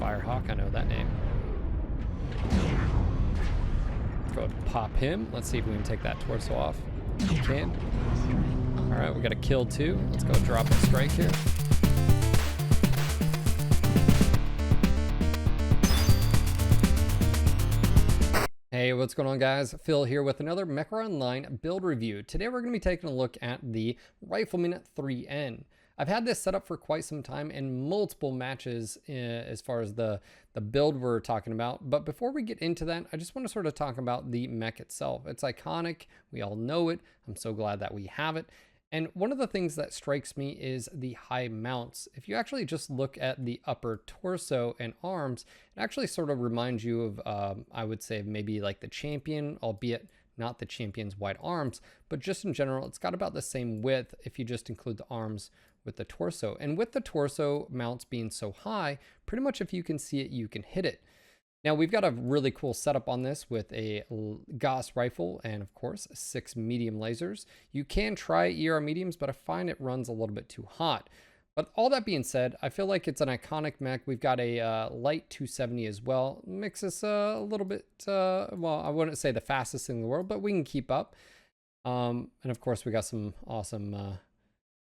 Firehawk, I know that name. Let's go ahead and pop him. Let's see if we can take that torso off. We can. All right, we got a kill too. Let's go drop a strike here. Hey, what's going on, guys? Phil here with another Mechwarrior Online build review. Today we're going to be taking a look at the Rifleman 3N. I've had this set up for quite some time in multiple matches as far as the build we're talking about. But before we get into that, I just want to sort of talk about the mech itself. It's iconic. We all know it. I'm so glad that we have it. And one of the things that strikes me is the high mounts. If you actually just look at the upper torso and arms, it actually sort of reminds you of, I would say, maybe like the Champion, albeit not the Champion's wide arms, but just in general, it's got about the same width if you just include the arms with the torso. And with the torso mounts being so high, pretty much if you can see it, you can hit it. Now we've got a really cool setup on this with a Gauss rifle and of course 6 medium lasers. You can try ER mediums, but I find it runs a little bit too hot. But all that being said, I feel like it's an iconic mech. We've got a light 270 as well. Makes us a little bit, well, I wouldn't say the fastest in the world, but we can keep up. And of course we got some awesome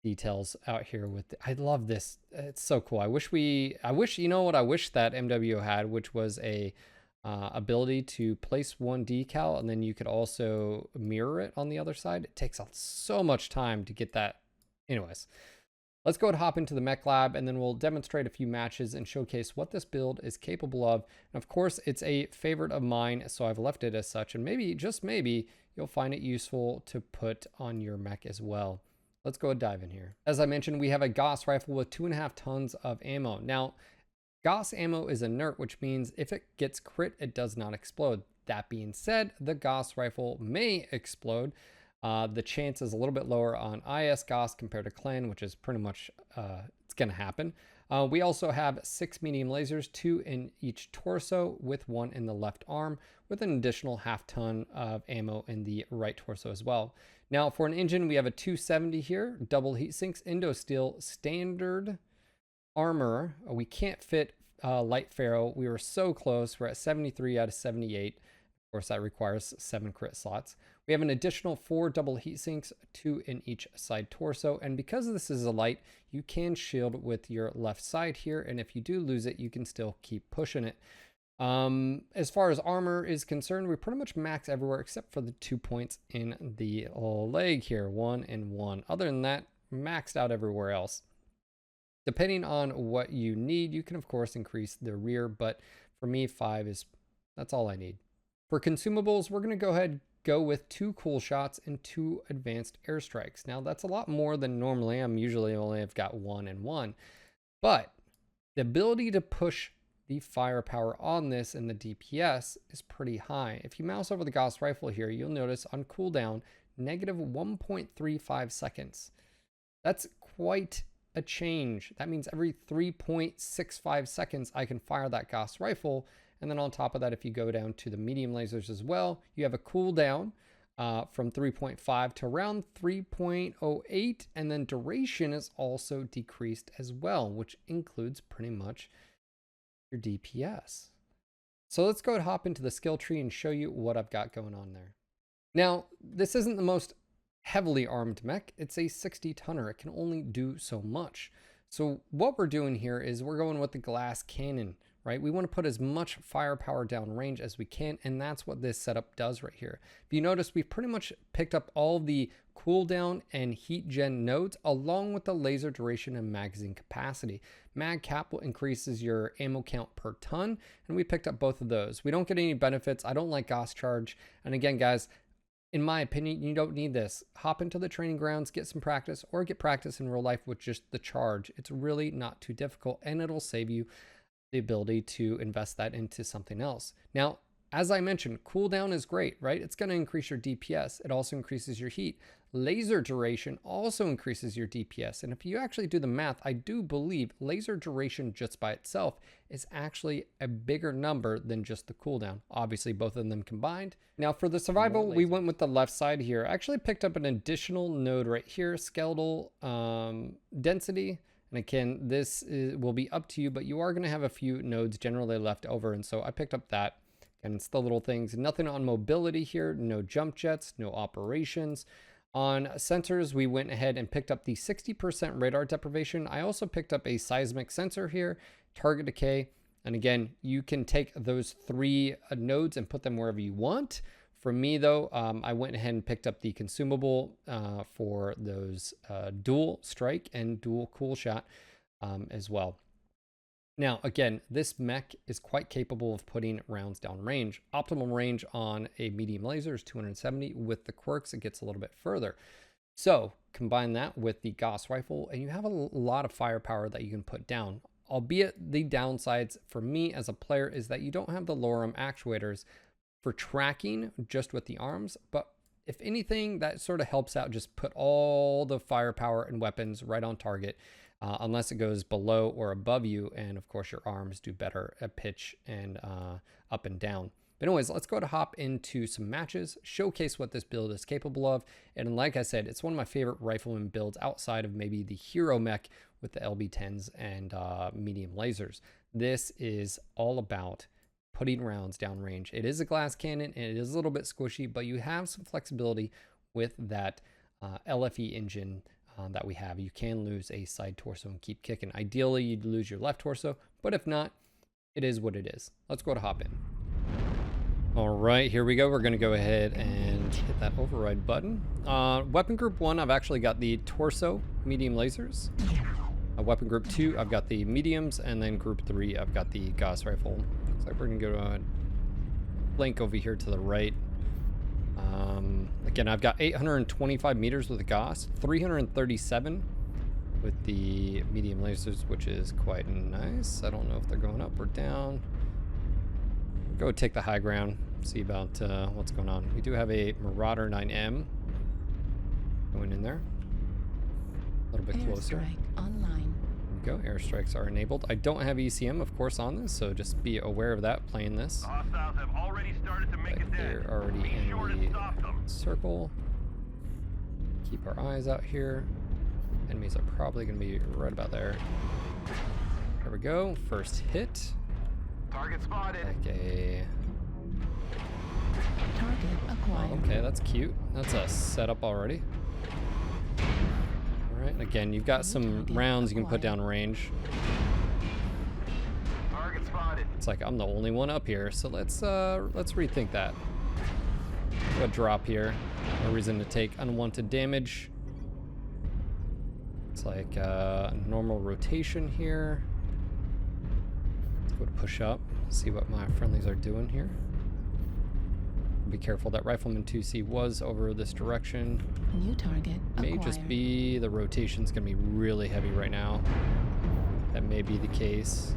details out here with I love this. It's so cool. I wish you know what I wish that MWO had, which was a ability to place one decal and then you could also mirror it on the other side. It takes so much time to get that. Anyways, let's go ahead and hop into the mech lab and then we'll demonstrate a few matches and showcase what this build is capable of. And of course it's a favorite of mine, so I've left it as such, and maybe, just maybe, you'll find it useful to put on your mech as well. Let's go and dive in here. As I mentioned, we have a Gauss rifle with 2.5 tons of ammo. Now, Gauss ammo is inert, which means if it gets crit, it does not explode. That being said, the Gauss rifle may explode. The chance is a little bit lower on IS Gauss compared to Clan, which is pretty much, it's gonna happen. We also have 6 medium lasers, 2 in each torso with 1 in the left arm, with an additional half ton of ammo in the right torso as well. Now for an engine, we have a 270 here, double heat sinks, Indo steel, standard armor. We can't fit light ferro. We were so close. We're at 73 out of 78. Of course, that requires 7 crit slots. We have an additional 4 double heat sinks, 2 in each side torso. And because this is a light, you can shield with your left side here. And if you do lose it, you can still keep pushing it. As far as armor is concerned, we pretty much max everywhere except for the 2 points in the leg here, 1 and 1. Other than that, maxed out everywhere else. Depending on what you need, you can of course increase the rear, but for me, 5 that's all I need. For consumables, we're going to go ahead go with 2 cool shots and 2 advanced airstrikes. Now that's a lot more than normally. I'm usually only have got 1 and 1, but the ability to push the firepower on this and the DPS is pretty high. If you mouse over the Gauss rifle here, you'll notice on cooldown, negative 1.35 seconds. That's quite a change. That means every 3.65 seconds, I can fire that Gauss rifle. And then on top of that, if you go down to the medium lasers as well, you have a cooldown from 3.5 to around 3.08. And then duration is also decreased as well, which includes pretty much your DPS. So let's go and hop into the skill tree and show you what I've got going on there. Now, this isn't the most heavily armed mech. It's a 60 tonner. It can only do so much. So what we're doing here is we're going with the glass cannon, right? We want to put as much firepower down range as we can, and that's what this setup does right here. If you notice, we've pretty much picked up all the cooldown and heat gen nodes along with the laser duration and magazine capacity. Mag cap increases your ammo count per ton, and we picked up both of those. We don't get any benefits. I don't like Gauss charge. And again, guys, in my opinion, you don't need this. Hop into the training grounds, get some practice, or get practice in real life with just the charge. It's really not too difficult, and it'll save you the ability to invest that into something else. Now, as I mentioned, cooldown is great, right? It's going to increase your DPS. It also increases your heat. Laser duration also increases your DPS. And if you actually do the math, I do believe laser duration just by itself is actually a bigger number than just the cooldown. Obviously, both of them combined. Now, for the survival, we went with the left side here. I actually picked up an additional node right here, skeletal density. And again, will be up to you, but you are going to have a few nodes generally left over. And so I picked up that. And it's the little things, nothing on mobility here, no jump jets, no operations. On sensors, we went ahead and picked up the 60% radar deprivation. I also picked up a seismic sensor here, target decay. And again, you can take those 3 nodes and put them wherever you want. For me though, I went ahead and picked up the consumable for those dual strike and dual cool shot as well. Now, again, this mech is quite capable of putting rounds down range. Optimal range on a medium laser is 270. With the quirks, it gets a little bit further. So combine that with the Gauss rifle, and you have a lot of firepower that you can put down. Albeit the downsides for me as a player is that you don't have the lower arm actuators for tracking just with the arms. But if anything, that sort of helps out. Just put all the firepower and weapons right on target. Unless it goes below or above you, and of course your arms do better at pitch and up and down. But anyways, let's go to hop into some matches, showcase what this build is capable of, and like I said, it's one of my favorite rifleman builds outside of maybe the hero mech with the LB10s and medium lasers. This is all about putting rounds down range. It is a glass cannon and it is a little bit squishy, but you have some flexibility with that LFE engine that we have. You can lose a side torso and keep kicking. Ideally, you'd lose your left torso, but if not, it is what it is. Let's go to hop in. All right, here we go. We're going to go ahead and hit that override button. Weapon group 1, I've actually got the torso medium lasers. Weapon group 2, I've got the mediums, and then group 3, I've got the Gauss rifle. Looks like we're going to go to a flank over here to the right. Again, I've got 825 meters with the Gauss, 337 with the medium lasers, which is quite nice. I don't know if they're going up or down. Go take the high ground, see about what's going on. We do have a Marauder 9M going in there. A little bit closer. Airstrike online. There we go. Airstrikes are enabled. I don't have ECM, of course, on this, so just be aware of that playing this. Hostiles have already started to make it dead. They're already in the circle. Keep our eyes out here. Enemies are probably going to be right about there. There we go. First hit. Target spotted. Like a... Target acquired. Oh, okay, that's cute. That's a setup already. Alright, again, you've got some rounds you can put down range. Target spotted. It's like I'm the only one up here, so let's rethink that. Go drop here. No reason to take unwanted damage. It's like normal rotation here. Let's go to push up, see what my friendlies are doing here. Be careful, that Rifleman 2C was over this direction. New target May acquired. just be the rotation's gonna be really heavy right now. That may be the case.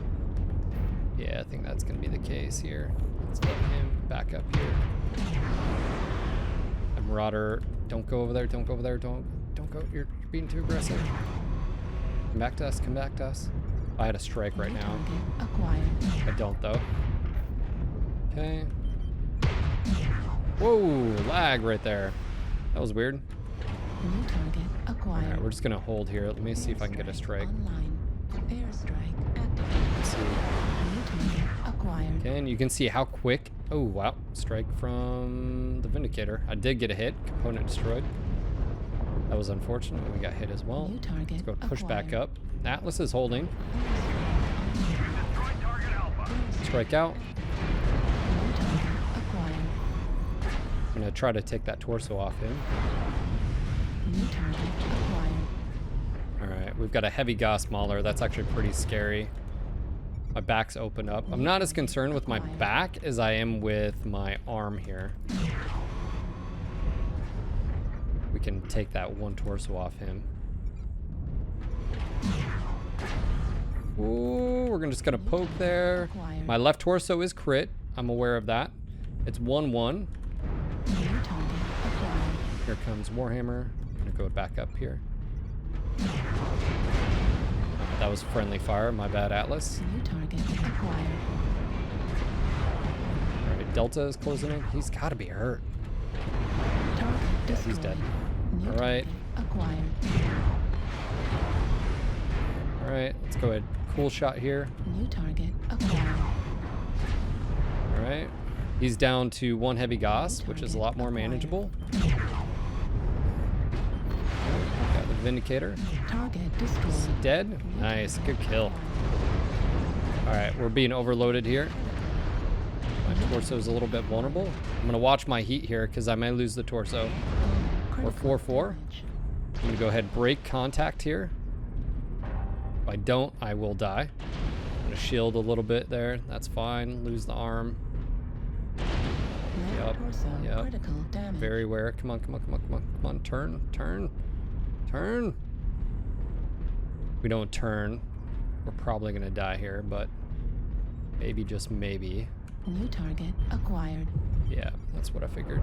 Yeah, I think that's gonna be the case here. Let's let him back up here. And Marauder, don't go over there, don't go over there, don't go, you're being too aggressive. Come back to us, come back to us. I had a strike right New now. target acquired. I don't though. Okay. Whoa, lag right there. That was weird. New target acquired. Alright, we're just gonna hold here. Let me see if I can get a strike. Online. Airstrike activated. Let's see. New target acquired. Okay, and you can see how quick. Oh, wow. Strike from the Vindicator. I did get a hit. Component destroyed. That was unfortunate. We got hit as well. New target Let's go push back acquired. up. Atlas is holding. Destroy target Alpha. Strike out. New target acquired. I'm gonna try to take that torso off him. New target acquired. Alright, we've got a heavy Gauss Mauler. That's actually pretty scary. My back's open up. I'm not as concerned with my back as I am with my arm here. We can take that one torso off him. Ooh, we're just gonna poke there. My left torso is crit. I'm aware of that. It's 1-1. New target acquired. Here comes Warhammer. I'm gonna go back up here. That was friendly fire. My bad, Atlas. New target acquired. All right, Delta is closing in. He's got to be hurt. Target Yeah, destroyed. he's dead. New All right. target acquired. All right, let's go ahead. Cool shot here. New target acquired. All right. He's down to 1 heavy Gauss, which is a lot more manageable. Got the Vindicator. Target destroyed. Dead. Nice. Good kill. All right, we're being overloaded here. My torso is a little bit vulnerable. I'm going to watch my heat here because I may lose the torso. We're 4-4. I'm going to go ahead and break contact here. If I don't, I will die. I'm going to shield a little bit there. That's fine. Lose the arm. Yep. Yep. Critical damage. Very aware. Come on, come on, come on, come on, come on. Turn, turn, turn. If we don't turn, we're probably going to die here, but maybe, just maybe. New target acquired. Yeah, that's what I figured.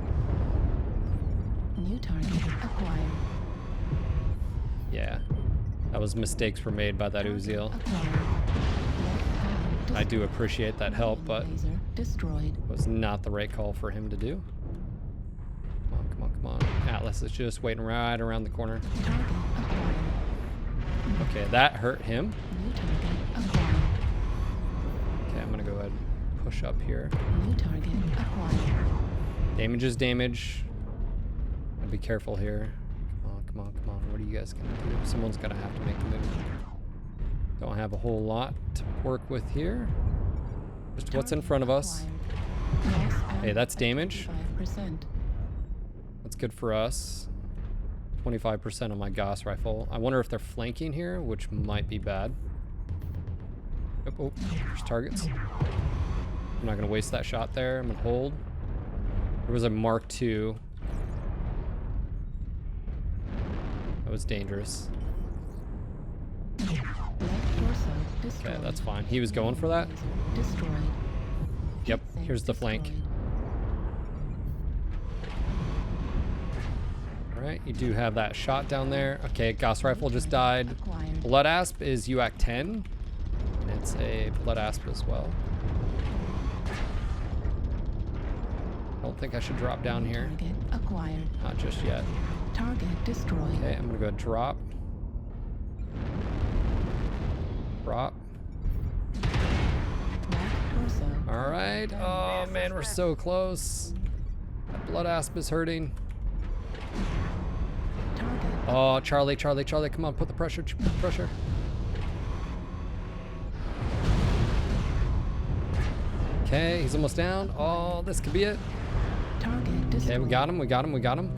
New target acquired. Yeah, that was mistakes were made by that Uziel. I do appreciate that help, but Laser destroyed. it was not the right call for him to do. Come on, come on, come on. Atlas is just waiting right around the corner. Target acquired. Okay, that hurt him. New target acquired. Okay, I'm gonna go ahead and push up here. New target acquired. Damage is damage. I'll be careful here. Come on, come on, come on. What are you guys gonna do? Someone's gonna have to make the move. Don't have a whole lot to work with here. Just what's in front of us. Hey, that's damage. 5%. That's good for us. 25% on my Gauss rifle. I wonder if they're flanking here, which might be bad. Oh, oh, there's targets. I'm not gonna waste that shot there. I'm gonna hold. There was a Mark II. That was dangerous. Okay, that's fine. He was going for that. Destroyed. Yep, here's the flank. All right, you do have that shot down there. Okay, Gauss rifle just died. Acquired. Blood Asp is UAC 10. And it's a Blood Asp as well. I don't think I should drop down here. Target acquired. Not just yet. Target destroyed. Okay, I'm gonna go drop. Drop. Left torso. All right. Oh man, we're so close. That Blood Asp is hurting. Target. Oh, Charlie, Charlie, Charlie, come on, put the pressure, put the pressure. Okay, he's almost down. Oh, this could be it. Target destroyed. Okay, we got him, we got him, we got him.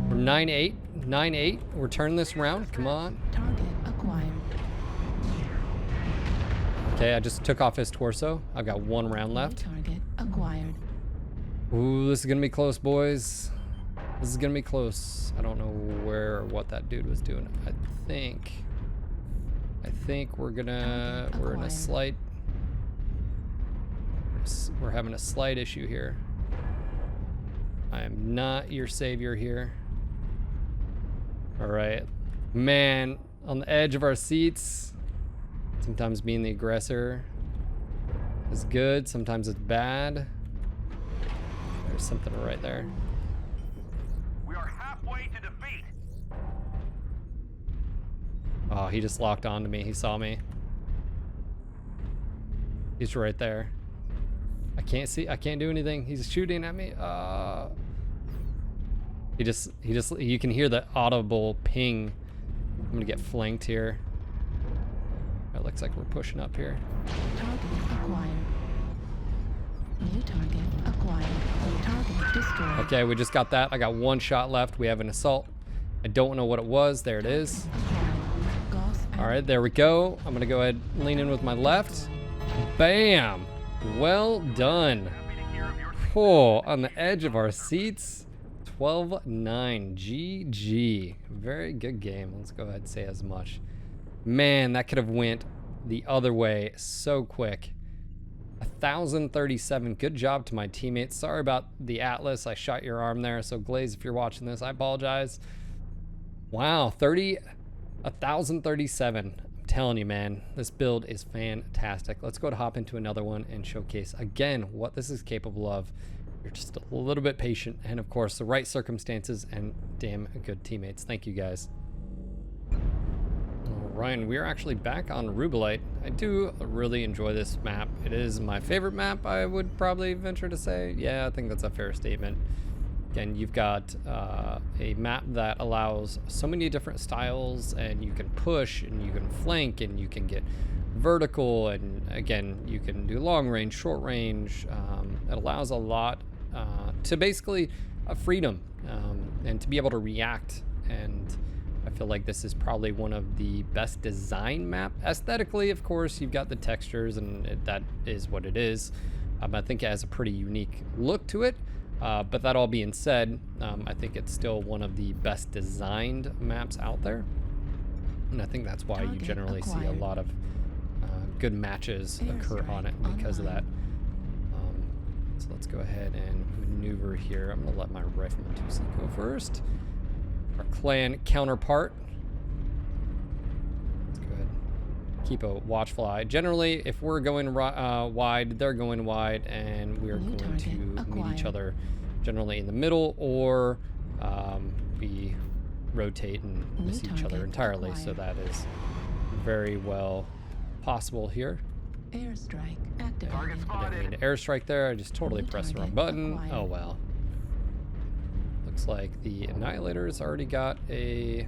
We're 9-8, 9-8. We're turning this around, come on. Target acquired. Okay, I just took off his torso. I've got 1 round left. Target acquired. Ooh, this is gonna be close, boys. This is gonna be close. I don't know where or what that dude was doing. I think we're gonna, we're in a slight, we're having a slight issue here. I am not your savior here. All right, man, on the edge of our seats. Sometimes being the aggressor is good, sometimes it's bad. There's something right there. We are halfway to defeat. Oh, he just locked onto me. He saw me. He's right there. I can't see. I can't do anything. He's shooting at me. You can hear the audible ping. I'm gonna get flanked here. It looks like we're pushing up here. Target acquired. New target acquired. Target destroyed. Okay, we just got that. I got 1 shot left. We have an assault. I don't know what it was. There it is. Acquired. Gauss All right, there we go. I'm gonna go ahead and lean in with my left. Bam! Well done. Happy to hear of your Oh, on the edge of our seats. 12-9. GG. Very good game. Let's go ahead and say as much. Man, that could have went the other way so quick. 1,037. Good job to my teammates. Sorry about the Atlas. I shot your arm there. So Glaze, if you're watching this, I apologize. Wow, 1,037. I'm telling you, man, this build is fantastic. Let's go to hop into another one and showcase again what this is capable of. You're just a little bit patient, and of course, the right circumstances and damn good teammates. Thank you, guys. All Ryan, we are actually back on Rubelite. I do really enjoy this map. It is my favorite map, I would probably venture to say. Yeah, I think that's a fair statement. Again, you've got a map that allows so many different styles, and you can push, and you can flank, and you can get vertical, and again, you can do long range, short range. It allows a lot to basically freedom and to be able to react. And I feel like this is probably one of the best design map. Aesthetically, of course, you've got the textures, and that is what it is. I think it has a pretty unique look to it. But that all being said, I think it's still one of the best designed maps out there. And I think that's why you generally see a lot of good matches occur on it because of that. So let's go ahead and maneuver here. I'm going to let my Rifleman 2C go first. Our clan counterpart. Let's go ahead and keep a watchful eye. Generally, if we're going wide, they're going wide, and we're going to meet each other generally in the middle, or we rotate and miss each other entirely. So that is very well possible here. Airstrike activated. Target I didn't mean spotted. to airstrike there. I just totally pressed the wrong button. Acquired. Oh well. Looks like the Annihilator's already got a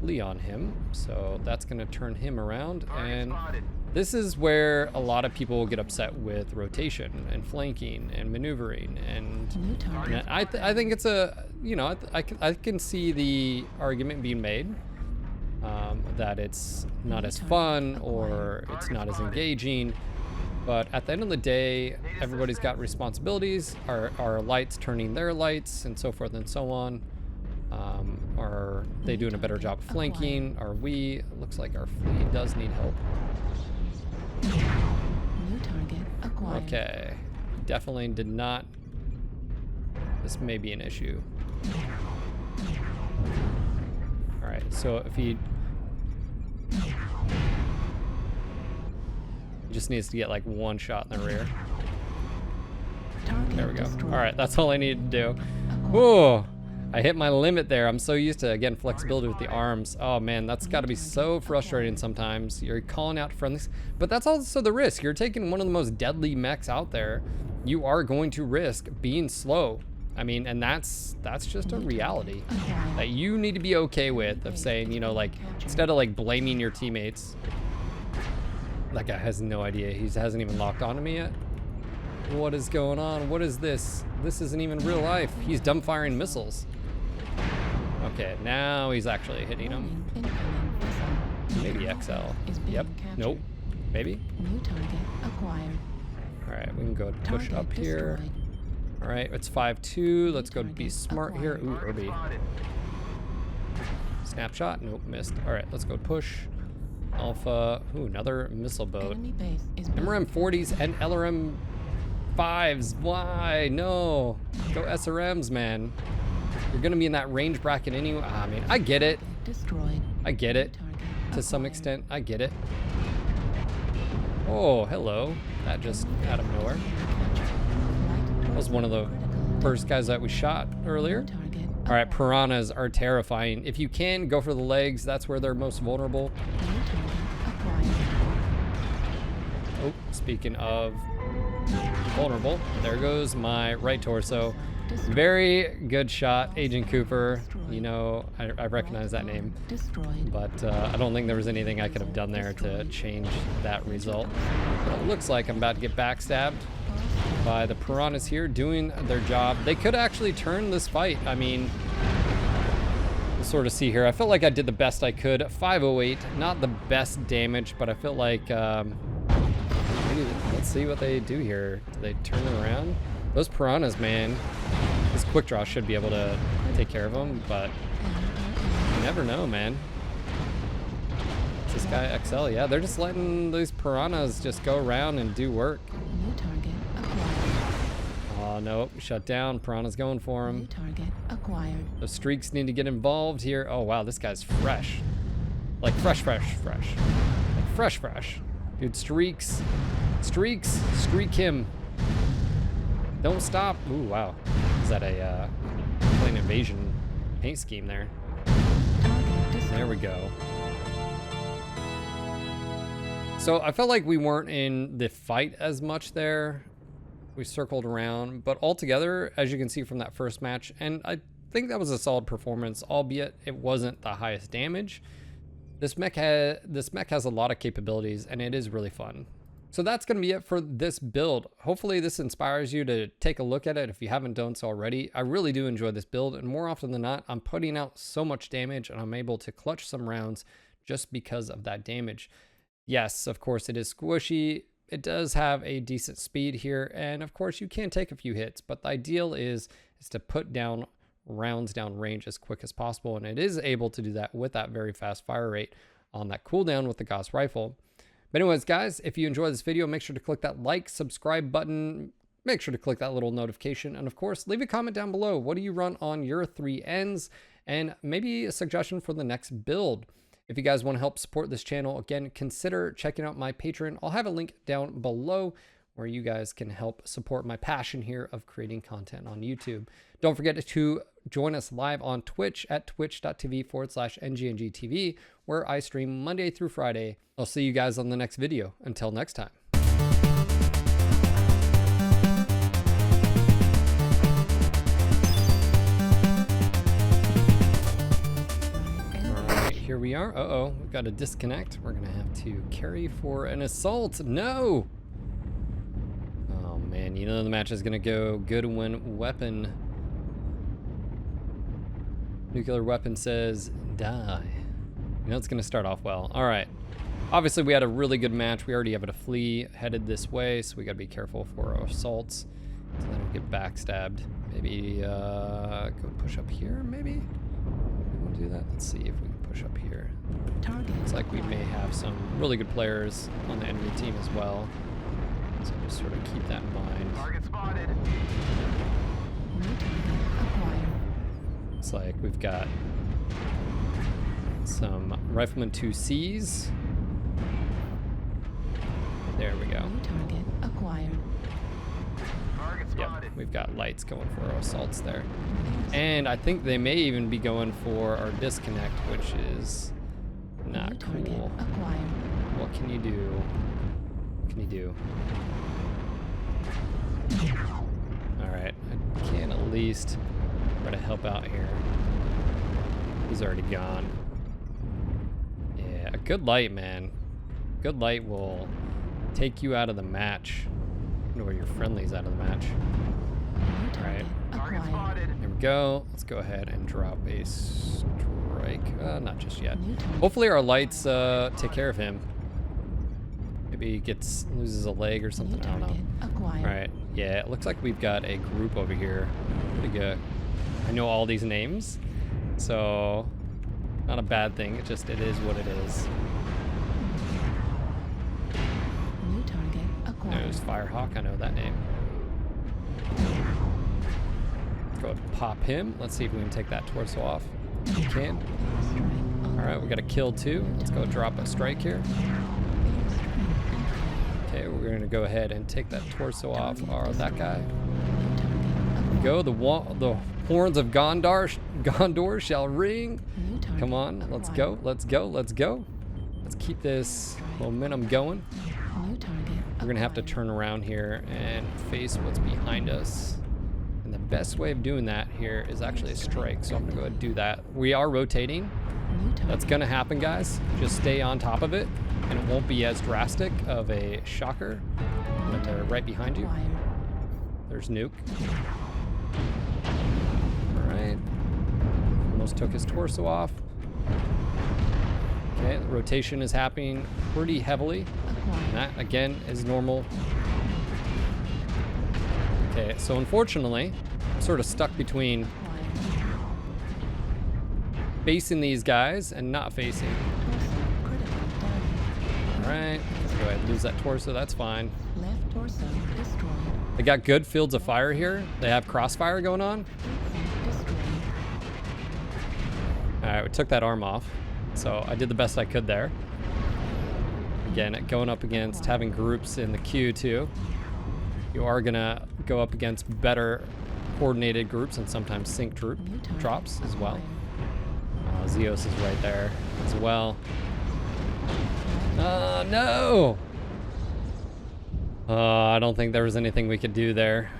Lee on him, so that's going to turn him around. Target And spotted. this is where a lot of people will get upset with rotation and flanking and maneuvering. And New target. I think it's a, you know, I can see the argument being made that it's not as fun or it's not as engaging. But at the end of the day, everybody's got responsibilities. Are lights turning their lights and so forth and so on? Are they doing a better job of flanking? Are we? It looks like our fleet does need help. New target acquired. Okay. Definitely did not. This may be an issue. Alright, so if he just needs to get like one shot in the rear. Target There we go. destroyed. Alright, that's all I needed to do. Whoa! I hit my limit there. I'm so used to, again, flexibility with the arms. Oh man, that's got to be so frustrating sometimes. You're calling out friendlies, but that's also the risk. You're taking one of the most deadly mechs out there. You are going to risk being slow. I mean, and that's just a reality that you need to be okay with, of saying, you know, like, instead of like blaming your teammates. That guy has no idea. He hasn't even locked onto me yet. What is going on? What is this? This isn't even real life. He's dumbfiring missiles. Okay, now he's actually hitting him. Maybe XL. Yep. Nope. Maybe. New target acquired. All right, we can go push Target up here. destroyed. All right, it's 5-2. Let's go be Target smart here. Ooh, Target Irby. spotted. Snapshot. Nope, missed. All right, let's go push. Alpha. Ooh, another missile boat. Enemy base is being MRM 40s and LRM 5s. Why? No. Go SRMs, man. You're gonna be in that range bracket anyway. I mean, I get it. destroyed. I get it. Target To some acquired. extent, I get it. Oh, hello. That just out of nowhere. That was one of the first guys that we shot earlier. Target All right, piranhas are terrifying. If you can, go for the legs. That's where they're most vulnerable. New target acquired. Oh, speaking of vulnerable, there goes my right torso. Very good shot, Agent Cooper. You know, I recognize that name. Destroyed. But I don't think there was anything I could have done there to change that result. But it looks like I'm about to get backstabbed by the piranhas here doing their job. They could actually turn this fight. I mean, we'll sort of see here. I felt like I did the best I could. 508, not the best damage, but I felt like maybe let's see what they do here. Do they turn it around? Those piranhas, man. This quick draw should be able to take care of them, but you never know, man. Is this guy XL? Yeah, they're just letting these piranhas just go around and do work. New target acquired. Oh, no. Shut down. Piranha's going for New him. target acquired. The streaks need to get involved here. Oh, wow. This guy's fresh. Like fresh. Like fresh. Dude, streaks. Streak him. Don't stop. Ooh, wow. Is that a plane invasion paint scheme there? Target destroyed. There we go. So I felt like we weren't in the fight as much there. We circled around, but altogether, as you can see from that first match, and I think that was a solid performance, albeit it wasn't the highest damage. This mech has a lot of capabilities, and it is really fun. So that's going to be it for this build. Hopefully this inspires you to take a look at it if you haven't done so already. I really do enjoy this build, and more often than not, I'm putting out so much damage, and I'm able to clutch some rounds just because of that damage. Yes, of course it is squishy. It does have a decent speed here, and of course you can take a few hits, but the ideal is to put down rounds down range as quick as possible, and it is able to do that with that very fast fire rate on that cooldown with the Gauss rifle. But anyways, guys, if you enjoyed this video, make sure to click that like, subscribe button, make sure to click that little notification, and of course, leave a comment down below. What do you run on your 3Ns? And maybe a suggestion for the next build. If you guys want to help support this channel, again, consider checking out my Patreon. I'll have a link down below where you guys can help support my passion here of creating content on YouTube. Don't forget to join us live on Twitch at twitch.tv/NGNGTV, where I stream Monday through Friday. I'll see you guys on the next video. Until next time. Here we are. Uh-oh, we've got a disconnect. We're gonna have to carry for an assault. No! Oh man, you know the match is gonna go good when nuclear weapon says die. You know it's gonna start off well. All right. Obviously we had a really good match. We already have a flea headed this way, so we gotta be careful for our assaults so they don't get backstabbed. Maybe go push up here, maybe? We'll do that. Let's see if we can push up here. Looks like we may have some really good players on the enemy team as well. So just sort of keep that in mind. Target spotted. Looks like we've got some Rifleman 2Cs. There we go. Target acquired. Target Yep, spotted. we've got lights going for our assaults there. And I think they may even be going for our disconnect, which is not cool. Acquired. What can you do? What can you do? Alright, I can at least try to help out here. He's already gone. Yeah, a good light, man. Good light will take you out of the match. Or your friendlies out of the match. Alright. Target spotted. There we go. Let's go ahead and drop a strike. Not just yet. Hopefully our lights take care of him. Maybe he loses a leg or something. I don't know. Alright. Yeah, it looks like we've got a group over here. Pretty good. I know all these names, so not a bad thing. It is what it is. New target acquired. There's Firehawk. I know that name. Go ahead and pop him. Let's see if we can take that torso off. We can. Alright, we got a kill too. Let's go drop a strike here. Okay, we're going to go ahead and take that torso off. That guy. Go. The horns of Gondor shall ring. Come on. Let's go. Let's go. Let's go. Let's keep this momentum going. We're going to have to turn around here and face what's behind us. And the best way of doing that here is actually a strike. So I'm going to go ahead and do that. We are rotating. That's going to happen, guys. Just stay on top of it, and it won't be as drastic of a shocker when they're right behind you. There's Nuke. All right. Almost took his torso off. Okay, the rotation is happening pretty heavily. And that, again, is normal. Okay, so unfortunately, I'm sort of stuck between facing these guys and not facing. Alright, let's go ahead and lose that torso, that's fine. Left torso destroyed. They got good fields of fire here. They have crossfire going on. Alright, we took that arm off. So I did the best I could there. Again, going up against having groups in the queue too. You are gonna go up against better coordinated groups and sometimes sync drops as well. Zeos is right there as well. No! I don't think there was anything we could do there.